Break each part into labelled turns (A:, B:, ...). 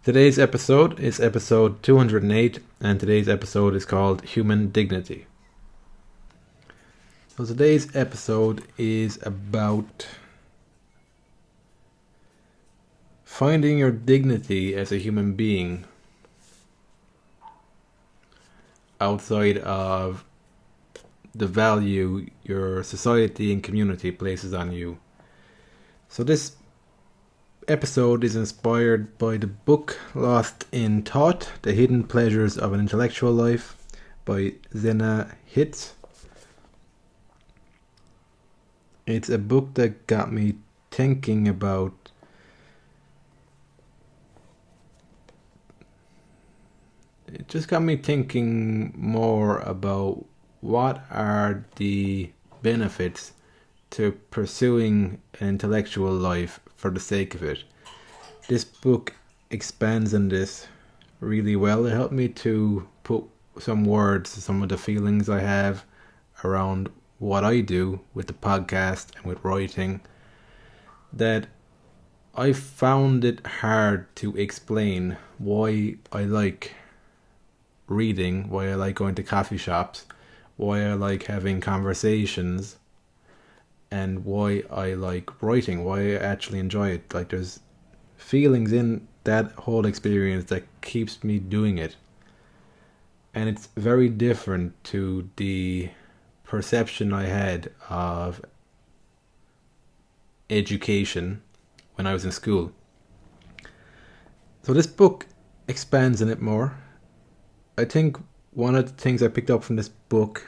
A: Today's episode is episode 208, and today's episode is called Human Dignity. So today's episode is about finding your dignity as a human being outside of the value your society and community places on you. So this episode is inspired by the book Lost in Thought, The Hidden Pleasures of an Intellectual Life by Zena Hitz. It's a book that got me thinking about more about what are the benefits to pursuing an intellectual life for the sake of it. This book expands on this really well. It helped me to put some words to some of the feelings I have around what I do with the podcast and with writing, that I found it hard to explain why I like reading, why I like going to coffee shops, why I like having conversations, and why I like writing, why I actually enjoy it. Like, there's feelings in that whole experience that keeps me doing it. And it's very different to the perception I had of education when I was in school. So this book expands on it more. I think one of the things I picked up from this book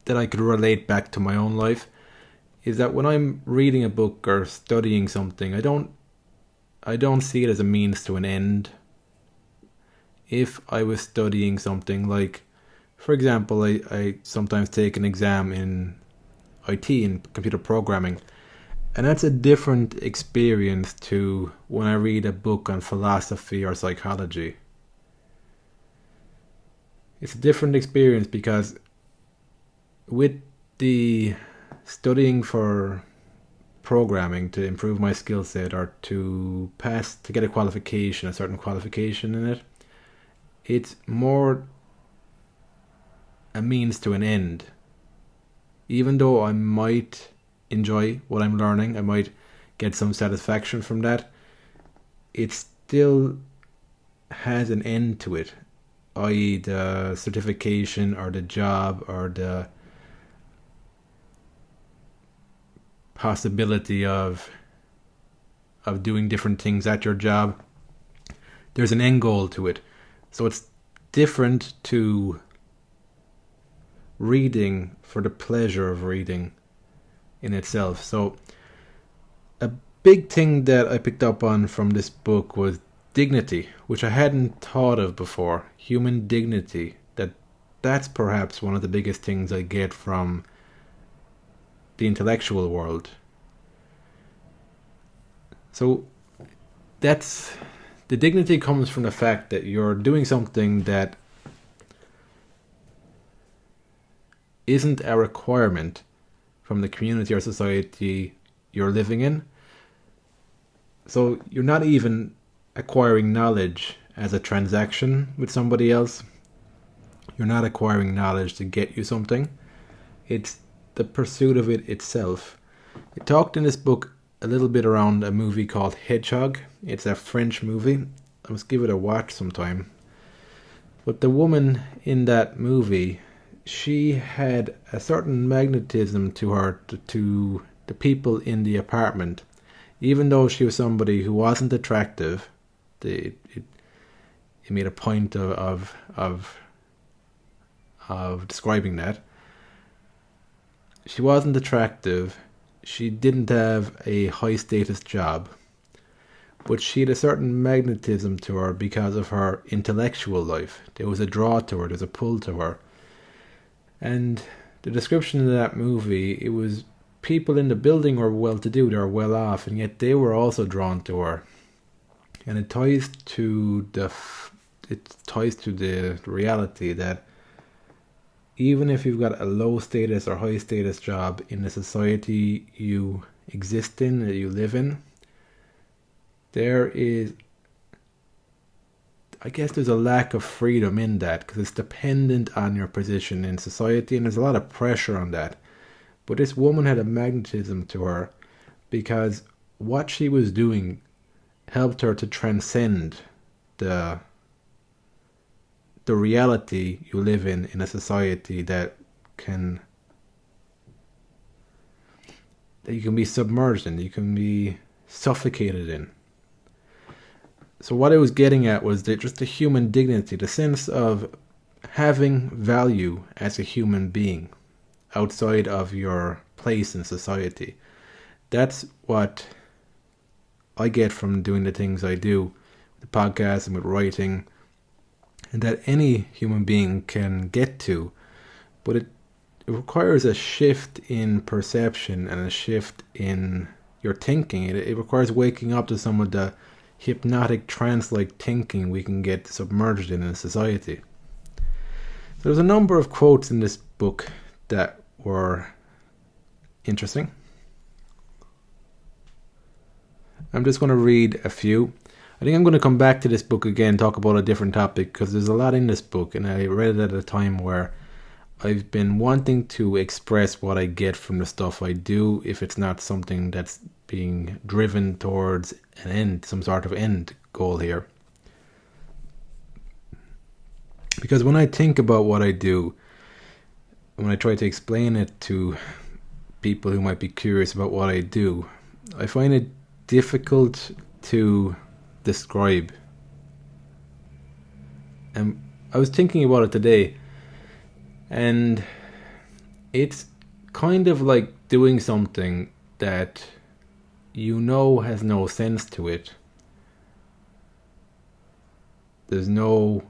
A: that I could relate back to my own life is that when I'm reading a book or studying something, I don't see it as a means to an end. If I was studying something, like, for example, I sometimes take an exam in IT, in computer programming, and that's a different experience to when I read a book on philosophy or psychology. It's a different experience because with the studying for programming to improve my skill set or to get a certain qualification in it, it's more a means to an end. Even though I might enjoy what I'm learning, I might get some satisfaction from that, it still has an end to it, i.e. the certification or the job or the possibility of doing different things at your job. There's an end goal to it. So it's different to reading for the pleasure of reading in itself. So a big thing that I picked up on from this book was dignity, which I hadn't thought of before. Human dignity. That's perhaps one of the biggest things I get from the intellectual world. So the dignity comes from the fact that you're doing something that isn't a requirement from the community or society you're living in. So you're not even acquiring knowledge as a transaction with somebody else. You're not acquiring knowledge to get you something. It's the pursuit of it itself. It talked in this book a little bit around a movie called Hedgehog. It's a French movie. I must give it a watch sometime. But the woman in that movie, she had a certain magnetism to her, to the people in the apartment. Even though she was somebody who wasn't attractive, it made a point of describing that. She wasn't attractive. She didn't have a high status job, but she had a certain magnetism to her because of her intellectual life. There was a draw to her, there's a pull to her. And the description of that movie, it was people in the building were well-to-do, they were well off, and yet they were also drawn to her. And it ties to the reality that even if you've got a low status or high status job in the society you exist in, that you live in, there's a lack of freedom in that, because it's dependent on your position in society, and there's a lot of pressure on that. But this woman had a magnetism to her, because what she was doing helped her to transcend the reality you live in a society that you can be submerged in, you can be suffocated in. So what I was getting at was that just the human dignity, the sense of having value as a human being outside of your place in society. That's what I get from doing the things I do, with the podcast and with writing, and that any human being can get to. But it requires a shift in perception and a shift in your thinking. It requires waking up to some of the hypnotic trance-like thinking we can get submerged in society. So there's a number of quotes in this book that were interesting. I'm just going to read a few. I think I'm going to come back to this book again, talk about a different topic, because there's a lot in this book, and I read it at a time where I've been wanting to express what I get from the stuff I do, if it's not something that's being driven towards an end, some sort of end goal here. Because when I think about what I do, when I try to explain it to people who might be curious about what I do, I find it difficult to describe. And I was thinking about it today, and it's kind of like doing something that you know has no sense to it. There's no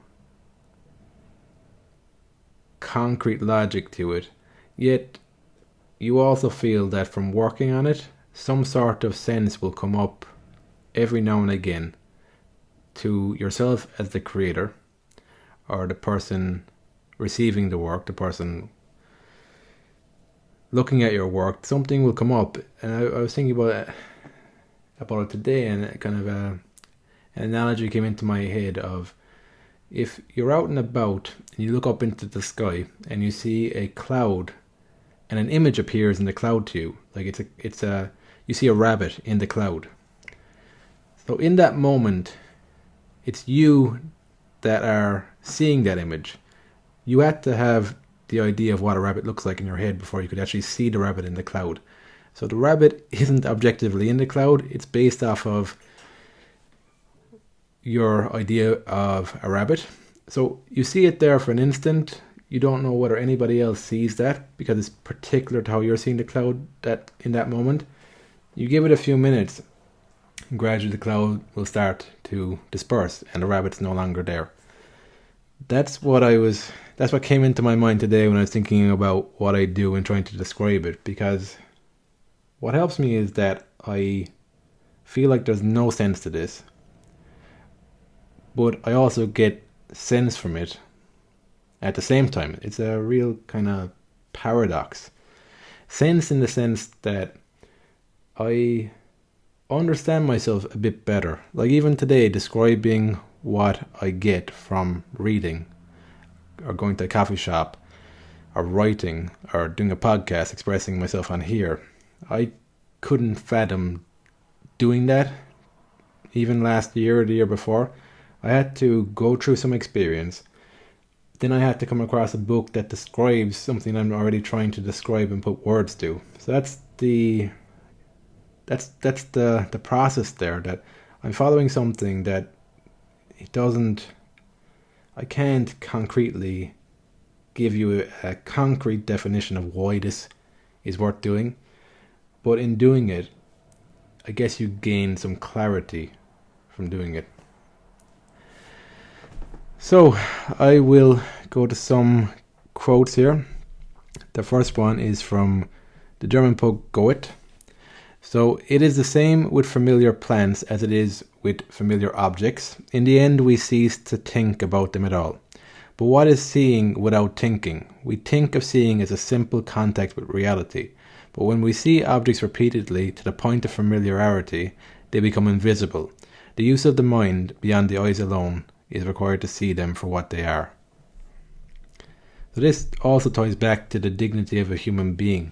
A: concrete logic to it, yet you also feel that from working on it, some sort of sense will come up every now and again to yourself as the creator, or the person receiving the work, the person looking at your work. Something will come up, and I was thinking about it today, and kind of an analogy came into my head of, if you're out and about and you look up into the sky and you see a cloud, and an image appears in the cloud to you, like you see a rabbit in the cloud. So in that moment, it's you that are seeing that image. You had to have the idea of what a rabbit looks like in your head before you could actually see the rabbit in the cloud. So the rabbit isn't objectively in the cloud, it's based off of your idea of a rabbit. So you see it there for an instant. You don't know whether anybody else sees that, because it's particular to how you're seeing the cloud that in that moment. You give it a few minutes, and gradually the cloud will start to disperse and the rabbit's no longer there. That's what came into my mind today when I was thinking about what I do and trying to describe it, because what helps me is that I feel like there's no sense to this, but I also get sense from it at the same time. It's a real kind of paradox. Sense in the sense that I understand myself a bit better. Like even today, describing what I get from reading, or going to a coffee shop, or writing, or doing a podcast, expressing myself on here. I couldn't fathom doing that even last year or the year before. I had to go through some experience. Then I had to come across a book that describes something I'm already trying to describe and put words to. So that's the process there, that I'm following something that I can't concretely give you a concrete definition of why this is worth doing. But in doing it, I guess you gain some clarity from doing it. So I will go to some quotes here. The first one is from the German poet Goethe. So, it is the same with familiar plants as it is with familiar objects. In the end, we cease to think about them at all. But what is seeing without thinking? We think of seeing as a simple contact with reality. But when we see objects repeatedly to the point of familiarity, they become invisible. The use of the mind beyond the eyes alone is required to see them for what they are. So this also ties back to the dignity of a human being.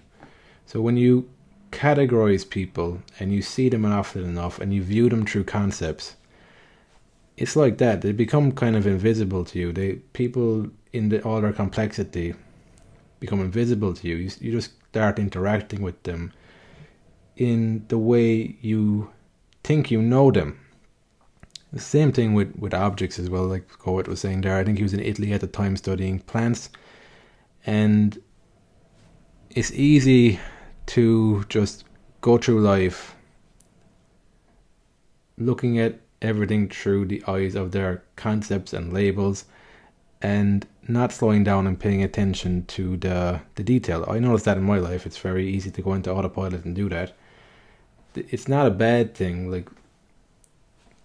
A: So when you categorize people and you see them often enough and you view them through concepts, it's like that. They become kind of invisible to you. People in all their complexity become invisible to you. You just start interacting with them in the way you think you know them. The same thing with objects as well, like Coet was saying there. I think he was in Italy at the time studying plants, and it's easy to just go through life looking at everything through the eyes of their concepts and labels and not slowing down and paying attention to the detail. I noticed that in my life. It's very easy to go into autopilot and do that. It's not a bad thing. Like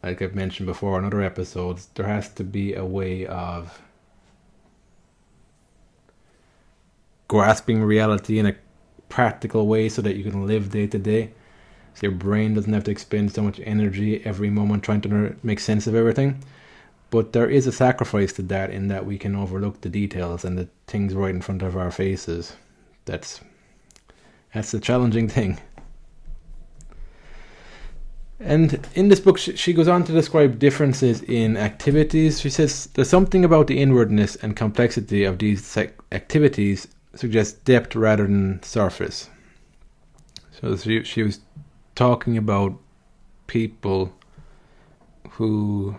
A: I've mentioned before in other episodes, there has to be a way of grasping reality in a practical way so that you can live day to day. So your brain doesn't have to expend so much energy every moment trying to make sense of everything. But there is a sacrifice to that, in that we can overlook the details and the things right in front of our faces. That's the challenging thing. And in this book, she goes on to describe differences in activities. She says there's something about the inwardness and complexity of these activities suggests depth rather than surface. So she was talking about people who,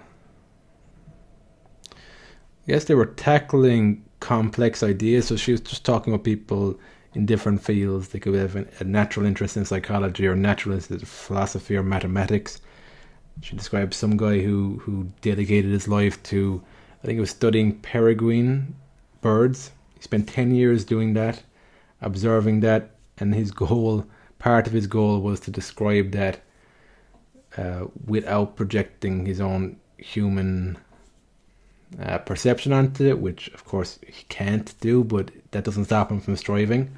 A: yes, they were tackling complex ideas. So she was just talking about people in different fields. They could have a natural interest in psychology or natural interest in philosophy or mathematics. She described some guy who dedicated his life to, I think it was studying peregrine birds. He spent 10 years doing that, observing that, and part of his goal was to describe that without projecting his own human perception onto it, which of course he can't do, but that doesn't stop him from striving.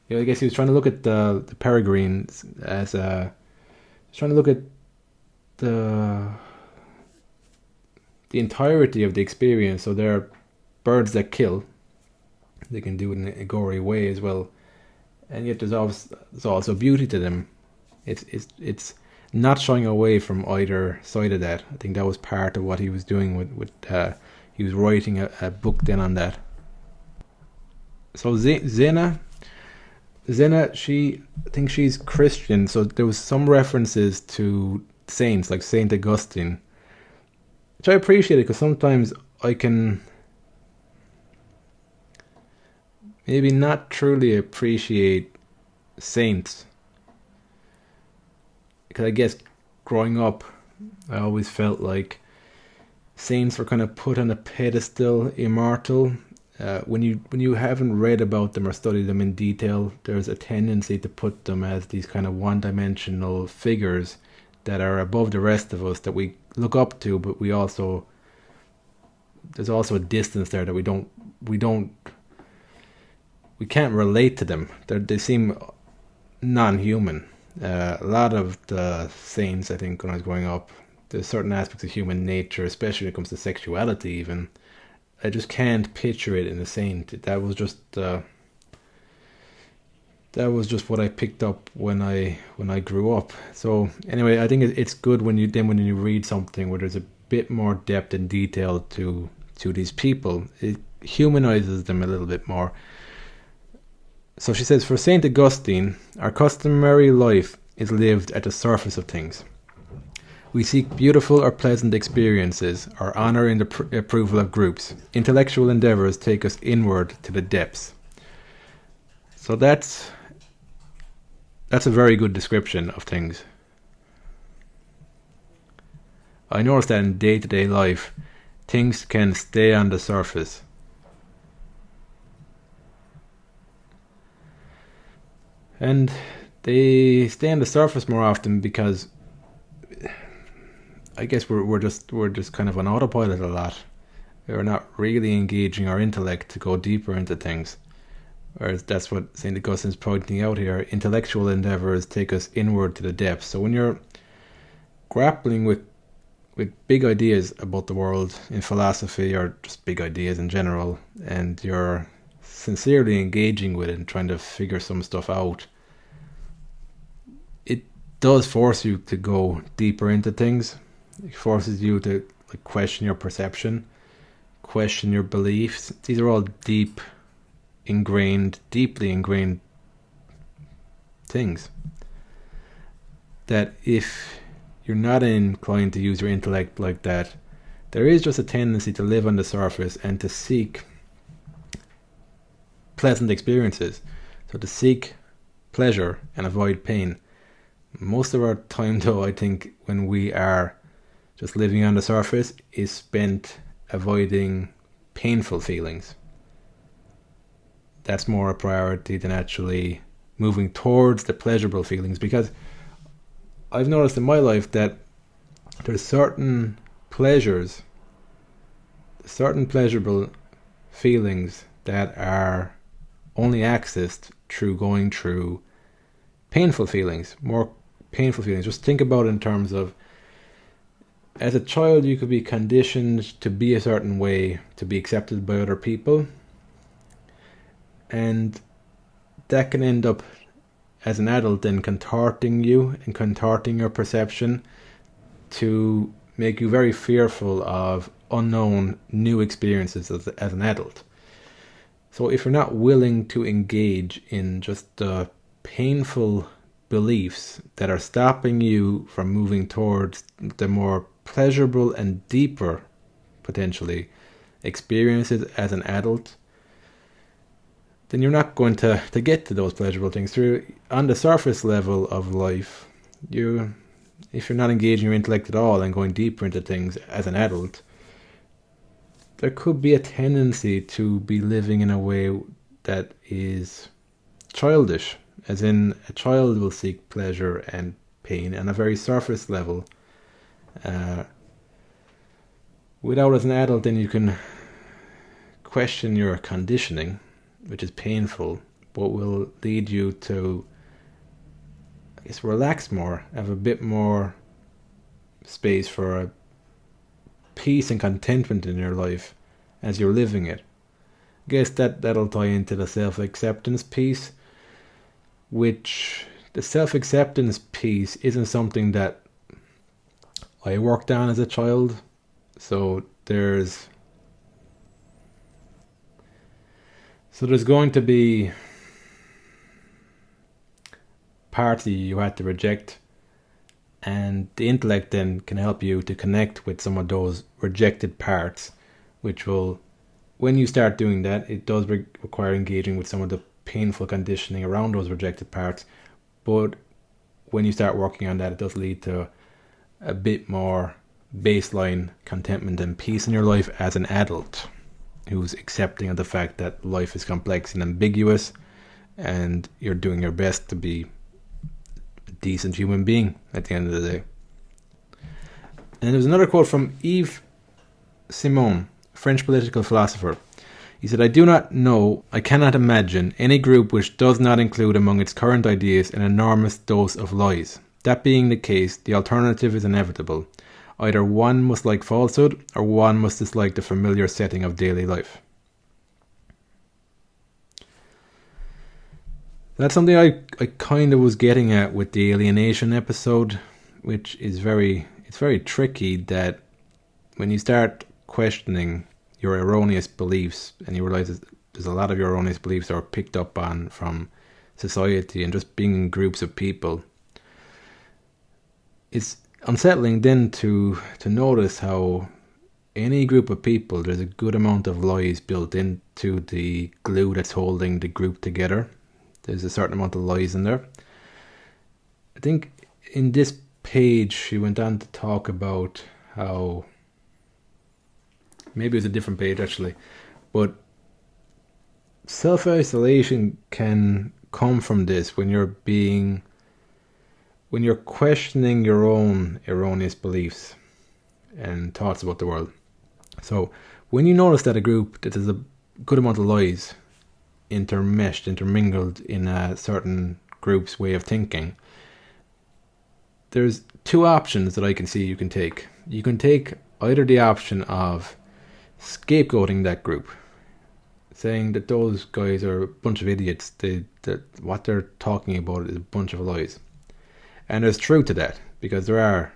A: I guess he was trying to look at the peregrines as he's trying to look at the entirety of the experience. So they're birds that kill. They can do it in a gory way as well, and yet there's also beauty to them. It's not shying away from either side of that. I think that was part of what he was doing with he was writing a book then on that. So Zena, I think she's Christian, so there was some references to saints like Saint Augustine, which I appreciate, because sometimes I can maybe not truly appreciate saints, because I guess growing up I always felt like saints were kind of put on a pedestal, immortal. When you haven't read about them or studied them in detail, there's a tendency to put them as these kind of one-dimensional figures that are above the rest of us, that we look up to, but there's also a distance there that we can't relate to them. They seem non-human. A lot of the saints, I think, when I was growing up, there's certain aspects of human nature, especially when it comes to sexuality even, I just can't picture it in a saint. That was just what I picked up when I grew up. So anyway, I think it's good when you read something where there's a bit more depth and detail to these people. It humanizes them a little bit more. So she says, for Saint Augustine, our customary life is lived at the surface of things. We seek beautiful or pleasant experiences, or honor in the approval of groups. Intellectual endeavors take us inward to the depths. So that's a very good description of things. I noticed that in day-to-day life, things can stay on the surface. And they stay on the surface more often because I guess we're just kind of on autopilot a lot. We're not really engaging our intellect to go deeper into things. Whereas that's what St. Augustine's pointing out here. Intellectual endeavors take us inward to the depths. So when you're grappling with with big ideas about the world in philosophy, or just big ideas in general, and you're sincerely engaging with it and trying to figure some stuff out, it does force you to go deeper into things. It forces you to question your perception, question your beliefs. These are all deeply ingrained things that if you're not inclined to use your intellect like that, there is just a tendency to live on the surface and to seek pleasant experiences. So to seek pleasure and avoid pain. Most of our time, though, I think, when we are just living on the surface, is spent avoiding painful feelings. That's more a priority than actually moving towards the pleasurable feelings, because I've noticed in my life that there's certain pleasures, certain pleasurable feelings that are only accessed through going through painful feelings, more painful feelings. Just think about it in terms of, as a child, you could be conditioned to be a certain way, to be accepted by other people, and that can end up as an adult then contorting you and contorting your perception to make you very fearful of unknown new experiences as an adult. So if you're not willing to engage in just the painful beliefs that are stopping you from moving towards the more pleasurable and deeper, potentially, experiences as an adult, then you're not going to get to those pleasurable things. Through on the surface level of life, if you're not engaging your intellect at all and going deeper into things as an adult, there could be a tendency to be living in a way that is childish, as in a child will seek pleasure and pain on a very surface level. Without, as an adult, then you can question your conditioning, which is painful, but will lead you to, I guess, relax more, have a bit more space for a peace and contentment in your life as you're living it. I guess that'll tie into the self-acceptance piece, which the self-acceptance piece isn't something that I worked on as a child. So there's going to be parts you had to reject, and the intellect then can help you to connect with some of those rejected parts, which will, when you start doing that, it does require engaging with some of the painful conditioning around those rejected parts. But when you start working on that, it does lead to a bit more baseline contentment and peace in your life as an adult who's accepting of the fact that life is complex and ambiguous, and you're doing your best to be a decent human being at the end of the day. And there's another quote from Yves Simon, French political philosopher. He said, "I do not know, I cannot imagine any group which does not include among its current ideas an enormous dose of lies. That being the case, the alternative is inevitable. Either one must like falsehood, or one must dislike the familiar setting of daily life." That's something I kind of was getting at with the alienation episode, which is it's very tricky that when you start questioning your erroneous beliefs and you realize that there's a lot of your erroneous beliefs that are picked up on from society and just being in groups of people, it's unsettling then to notice how any group of people, there's a good amount of lies built into the glue that's holding the group together. There's a certain amount of lies in there. I think in this page she went on to talk about how, maybe it was a different page actually, but self-isolation can come from this when you're questioning your own erroneous beliefs and thoughts about the world. So when you notice that that there's a good amount of lies intermingled in a certain group's way of thinking, there's two options that I can see you can take. You can take either the option of scapegoating that group, saying that those guys are a bunch of idiots, that what they're talking about is a bunch of lies. And there's truth to that, because there are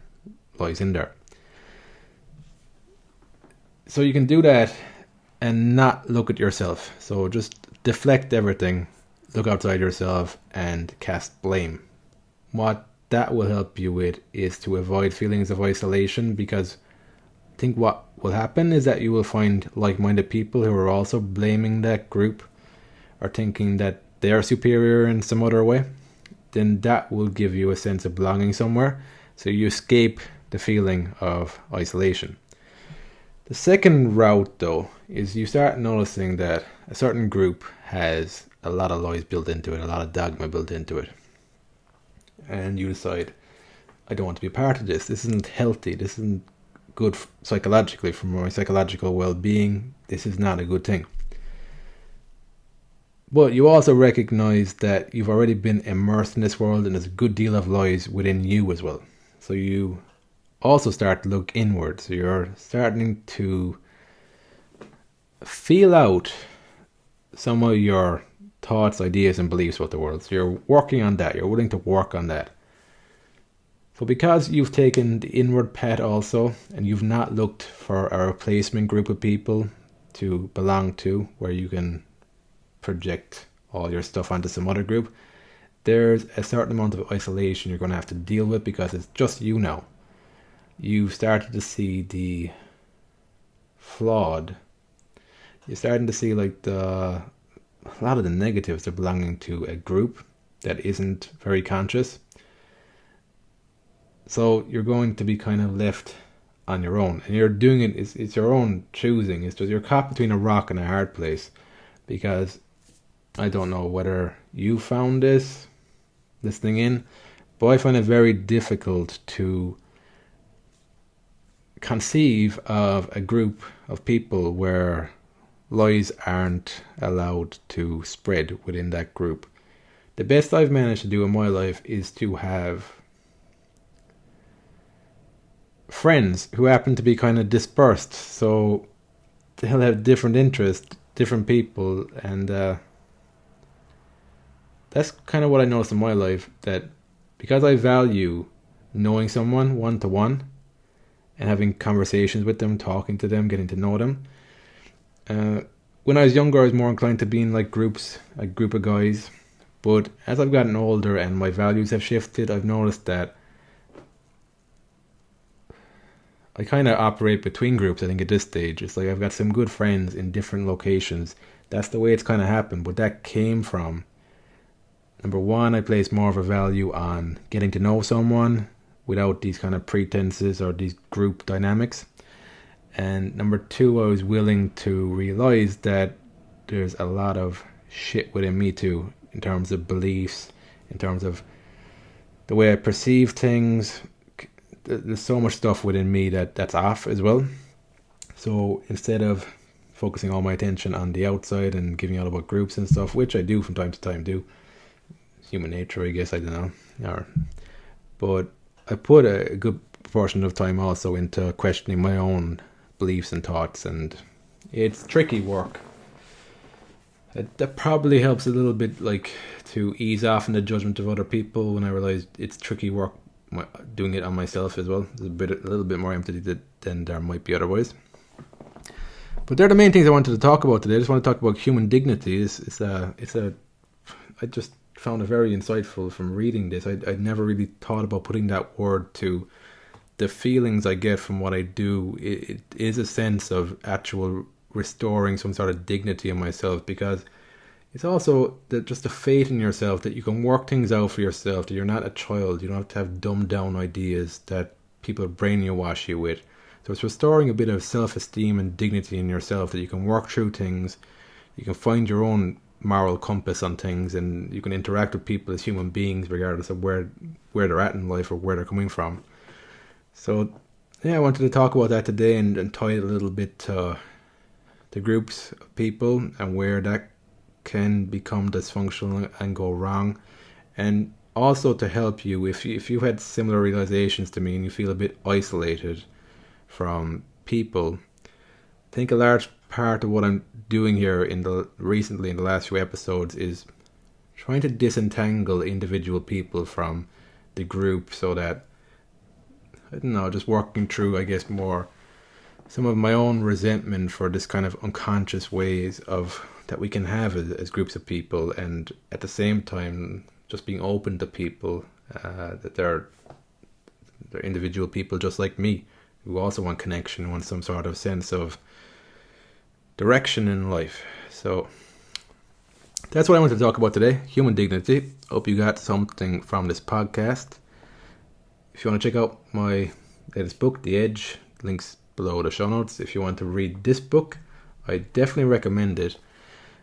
A: lies in there. So you can do that and not look at yourself. So just deflect everything, look outside yourself, and cast blame. What that will help you with is to avoid feelings of isolation, because I think what will happen is that you will find like-minded people who are also blaming that group or thinking that they're superior in some other way. Then that will give you a sense of belonging somewhere, so you escape the feeling of isolation. The second route, though, is you start noticing that a certain group has a lot of lies built into it, a lot of dogma built into it. And you decide, I don't want to be a part of this. This isn't healthy. This isn't good psychologically, for my psychological well-being. This is not a good thing. But you also recognize that you've already been immersed in this world, and there's a good deal of lies within you as well. So you also start to look inward. So you're starting to feel out some of your thoughts, ideas, and beliefs about the world. So you're working on that. You're willing to work on that. So because you've taken the inward path also, and you've not looked for a replacement group of people to belong to, where you can project all your stuff onto some other group, there's a certain amount of isolation you're going to have to deal with, because it's just you now. You've started to see the flawed. You're starting to see like a lot of the negatives of belonging to a group that isn't very conscious. So you're going to be kind of left on your own, and you're doing it. It's your own choosing. It's just you're caught between a rock and a hard place, because I don't know whether you found this listening in, but I find it very difficult to conceive of a group of people where lies aren't allowed to spread within that group. The best I've managed to do in my life is to have friends who happen to be kind of dispersed, so they'll have different interests, different people, and that's kind of what I noticed in my life, that because I value knowing someone one-to-one and having conversations with them, talking to them, getting to know them. When I was younger, I was more inclined to be in like groups, a group of guys. But as I've gotten older and my values have shifted, I've noticed that I kind of operate between groups, I think, at this stage. It's like I've got some good friends in different locations. That's the way it's kind of happened. But that came from, number one, I place more of a value on getting to know someone without these kind of pretenses or these group dynamics. And number two, I was willing to realize that there's a lot of shit within me too, in terms of beliefs, in terms of the way I perceive things. There's so much stuff within me that's off as well. So instead of focusing all my attention on the outside and giving out about groups and stuff, which I do from time to time do, human nature, I guess, I don't know. But I put a good proportion of time also into questioning my own beliefs and thoughts, and it's tricky work. That probably helps a little bit, like, to ease off in the judgment of other people when I realized it's tricky work doing it on myself as well. There's a little bit more empathy than there might be otherwise. But they're the main things I wanted to talk about today. I just want to talk about human dignity. I just found it very insightful from reading this. I'd never really thought about putting that word to the feelings I get from what I do. It is a sense of actual restoring some sort of dignity in myself, because it's also just a faith in yourself that you can work things out for yourself, that you're not a child. You don't have to have dumbed down ideas that people brainwash you with. So it's restoring a bit of self-esteem and dignity in yourself, that you can work through things, you can find your own moral compass on things, and you can interact with people as human beings regardless of where they're at in life or where they're coming from. So yeah, I wanted to talk about that today and tie it a little bit to the groups of people and where that can become dysfunctional and go wrong, and also to help you if you had similar realizations to me and you feel a bit isolated from people. I think a large part of what I'm doing here recently in the last few episodes is trying to disentangle individual people from the group, so that, I don't know, just working through, I guess, more some of my own resentment for this kind of unconscious ways of that we can have as groups of people, and at the same time just being open to people, that they're individual people just like me, who also want connection, want some sort of sense of direction in life. So that's what I want to talk about today, human dignity. Hope you got something from this podcast. If you want to check out my latest book, The Edge, links below the show notes. If you want to read this book, I definitely recommend it.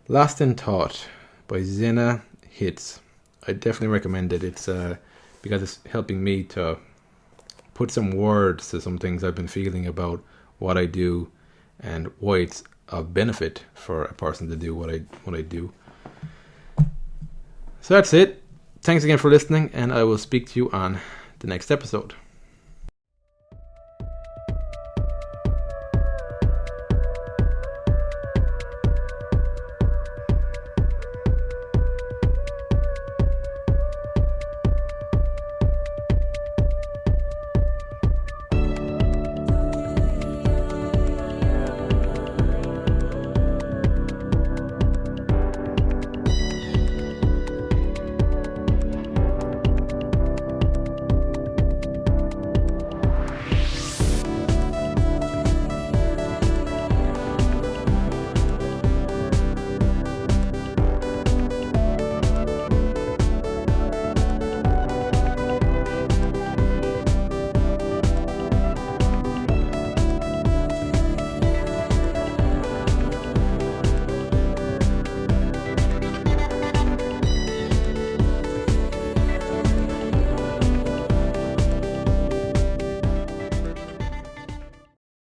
A: Lost in Thought by Zena Hitz. I definitely recommend it. It's because it's helping me to put some words to some things I've been feeling about what I do and why it's of benefit for a person to do what I do. So that's it. Thanks again for listening, and I will speak to you on the next episode.